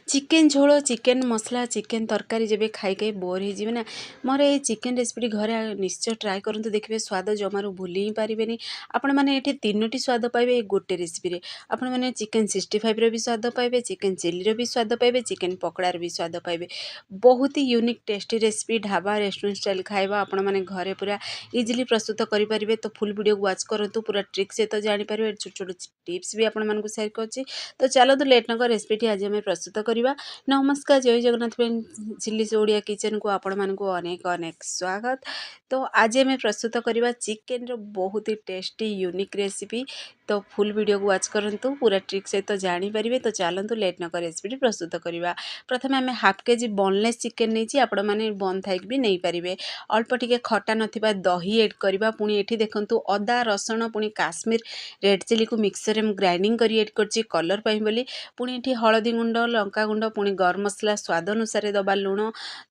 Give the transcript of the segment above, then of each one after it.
Chicken झोल chicken मसला chicken तरकारी जब खाई खाई बोर हो ना मोर ये चिकेन रेसिपी घरे निश्चय ट्राए करंतु देखिए स्वाद जमारू भूली ही पारे आपण मैंने ये 3टी स्वाद पाइबे गोटे रेसिपी आपण मैंने चिकेन 65 भी स्वाद पाइबे चिकेन चिल्ली भी स्वाद पाइबे चिकेन पकड़ार भी स्वाद पाइबे बहुत ही unique tasty recipe dhaba restaurant style खाଇବା आपण मैंने घरे पूरा इजिली प्रस्तुत करें तो फुल वीडियो वाच करूँ पूरा ट्रिक सहित जापर छोट छोट टिप्स भी आपण मानक सेयार कर तो चलो तो लेट नक रेसिपी आज आम प्रस्तुत करवा। नमस्कार जय Jagannath friend chillies Odia kitchen को आपण मानक अनेक अनेक स्वागत। तो आज आम प्रस्तुत करवा चिकेन रो बहुत ही टेस्टी यूनिक रेसिपी तो फुल वीडियो को वाच करंतु पूरा ट्रिक सहित जापर तो चलतु लेट नक रेसिपी प्रस्तुत करवा। प्रथम आम हाफ केजी बोनलेस चिकेन नहीं आपण मैंने बंद थी भी नहीं पारे अल्प टिके खटा नथिबा दही एड करवा पुणी एठी देखंतु अदा रसुण पुणी काश्मीर रेड चिली को मिक्सर में ग्राइंडिंग करी एड करछि कलर पाई बोली पुणी एठी हळदी गुंड लंका गुंड पुणी गरम मसला स्वाद अनुसार दबा लुण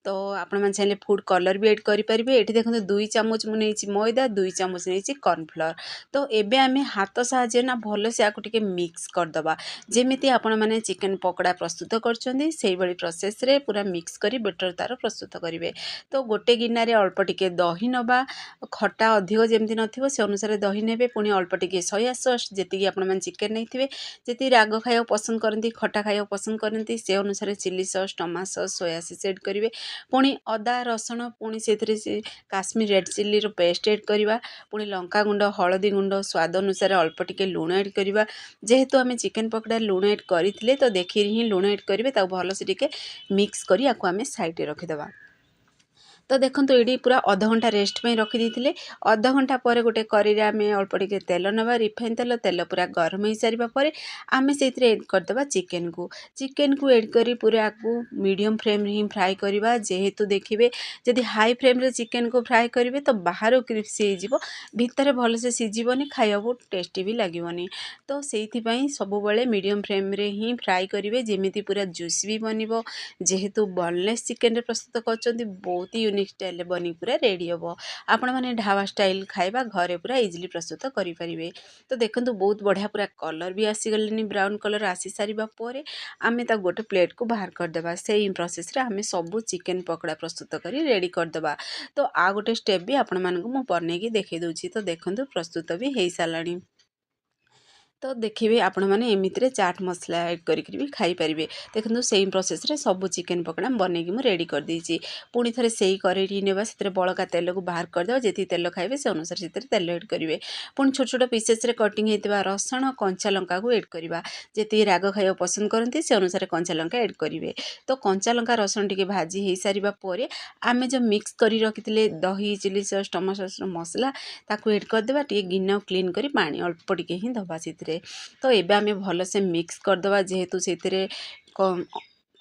तो आपण मन चाहे फूड कलर भी एड करि परिबे। एठी देखंतु 2 चामच मु नेछि मैदा 2 चामच नेछि कॉर्नफ्लोर तो एबे आमे हाथ साहाଯ୍य ना भलो से आकु टिके मिक्स कर दबा जेमिति आपण माने चिकेन पकोड़ा प्रस्तुत करछन्ती सेही बळी प्रोसेस रे पूरा मिक्स करी बेटर तार प्रस्तुत करिवे। तो गोटे गिन्ना रे अल्प टिके दही नबा खट्टा अधिक जेमति नथिबो से अनुसार दही नेबे पुणी अल्प टिके सोया सॉस जेति आपण माने चिकेन नैथिबे जेति राग खाइयो पसंद करंती खट्टा खाइयो पसंद करंती से अनुसार chilli sauce tomato sauce soya sauce add करिवे पुणी अदा रसुण पुणी सेथरे से काश्मीर रेड चिल्ली रो पेस्ट ऐड करिवा पुणी लंका गुंड हळदी गुंड स्वाद अनुसार अल्प टिके लूण ऐड करिवा जेहेतु आमे चिकेन पकोड़ा लूण ऐड करिथिले तो देखि ही लूण ऐड करिवे ता भलो से टिके मिक्स करी आकु आमे साइड रे रखि देबा। तो देखो ये पूरा आधा घंटा रेस्ट में रखी देते आधा घंटा पर गोटे करी आम अल्प टिके तेल नवा रिफाइन तेल तेल पूरा गरम हो सारा पर आम से एड करदे चिकेन को एड करी पूरा आपको मीडियम फ्लेम ही फ्राए करवा जेहेतु देखिए जदि हाई फ्लेम रे चिकेन को फ्राए करेंगे तो बाहर क्रिस्पी हो भितर भलसे सीझबनी खाया बहुत टेस्टी भी लगे तो से सब मीडियम फ्लेम रे ही फ्राए करेंगे जमी पूरा जूस भी बनब जेहेतु बोनलेस चिकेन प्रस्तुत कर बहुत ही यूनिक स्टाइल बनी पूरा रेडी हम आपण मैंने ढाबा स्टाइल खाइबा घरे पूरा इजिली प्रस्तुत करें। तो देखो बहुत बढ़िया पूरा कलर भी आसीगले ब्राउन कलर आसी सारा पर आम गोटे प्लेट को बाहर करदे से प्रोसेस रे आम सबू चिकेन पकोड़ा प्रस्तुत कर रेडी करदे। तो आ गोटे स्टेप भी आपण मानक बनईकी देखी दूची तो देखो प्रस्तुत भी हो सारा। तो देखिए आपण मैंने एमती चाट मसला ऐड करी भी खाई पारे देखो से प्रोसेस रे सब चिकेन पकोड़ा बनईकी मुझे रेडी कर देछि पुणी थे से करेई नेबा से बड़का तेल को बाहर करदे जी तेल खाइबे से अनुसार से तेल ऐड करेंगे पुणी छोट छोट पीसेस रे कटिंग होता रसुण कंचा लंका को ऐड करवा जी राग खाइबा पसंद करती से अनुसार कंचा लंका ऐड करेंगे। तो कंचा लंका रसुण टिके भाजी हो सारा पर आम जो मिक्स करी रखी दही चिली सॉस टमाटो सॉस मसला ताकू ऐड करदे टे गिना क्लीन करी पानी अल्प टिके ही दबा से। तो एबे आमे भल से मिक्स करदबा जेहेतु से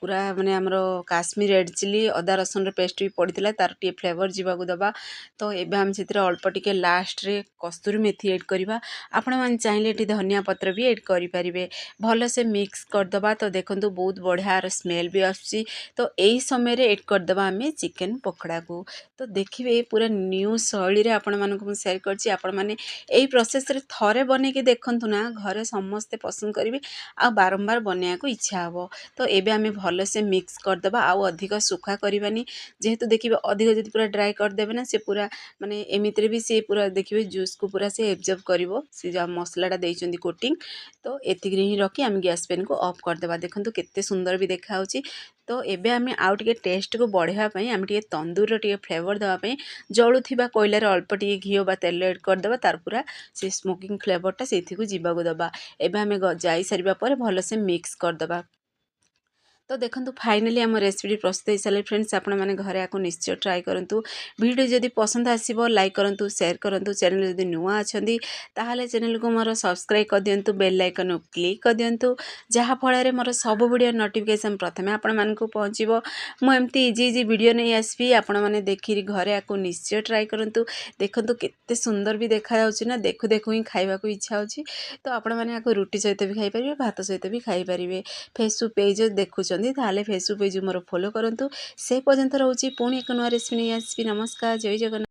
पूरा माने आमर काश्मीर रेड चिली अदा रसुण पेस्ट भी पड़ता तार टे फ्लेवर जीवाक दबा। तो एबे हम से अल्प टिके लास्ट रे कस्तूरी मेथी ऐड करवा आपण मैंने चाहिए धनिया पत्र भी ऐड करें भल से मिक्स करदबा। तो देखो बहुत बढ़िया स्मेल भी आसी तो यही समय ऐड करदबा आम चिकेन पकोड़ा को। तो देखिए पूरा न्यू शैली रे आपण मानक सेयार करछि आपण माने एई प्रोसेस रे थरे बनेकी देखंतु ना घरे समस्ते पसंद करेंगे आ बारंबार बनैया को इच्छा हो। तो एबे आम भल से मिक्स करदबा आउ अधिक सुखा करवानी जेहेतु देखिए अधिक जब पूरा ड्राई करदेवे ना से पूरा माने एमितरे भी से पूरा देखिए जूस को पूरा से एब्जॉर्ब करिवो से जो मसलाटा देइचंदी कोटिंग। तो एतिक ही रखी आम गैस पेन को ऑफ करदेबा देखंतु केते सुंदर भी देखा होची। तो एबे आम आउ टिके टेस्ट को बढ़ावा पई आम टिके तंदूर टिके फ्लेवर देवा पई जळुथिबा कोयलार अल्प टिके घी बा तेल ऐड करदेबा तार पूरा से स्मोकिंग फ्लेवरटा सेथि को जीवाक दबा एबे आम जाई सारिबा पर भल से मिक्स करदबा। तो देखो फाइनाली आम रेसिपी प्रस्तुत हो सारे फ्रेंड्स आपण मैंने घरे आपको निश्चय ट्राए करूँ वीडियो जदि पसंद आसो लाइक करूँ शेयर करूँ चैनल जदि नुआ अच्छा ताहले चैनल को मोर सब्सक्राइब कर दिंतु बेल आइकन क्लिक कर दिंतु जहाँफल मोर सब वीडियो नोटिफिकेशन प्रथमे आपण मानक पहुँचो मुझे इजी इजी वीडियो नहीं आसबि आपण मैंने देखी घरे आपको निश्चय ट्राए करूँ देखो केते सुंदर भी देखा ना देखु देखु ही खाइबा को इच्छा होची। तो आपण मैंने आपको रुटी सहित भी खाई पारे भात सहित भी खाई पारे फेसबुक पेज देखुं ताले फेसबुक पेज मोर फॉलो करंतु से पर्यंत रोची पुणी एक नुआ रेसिपी नहीं आसबि। नमस्कार जय जगन्नाथ।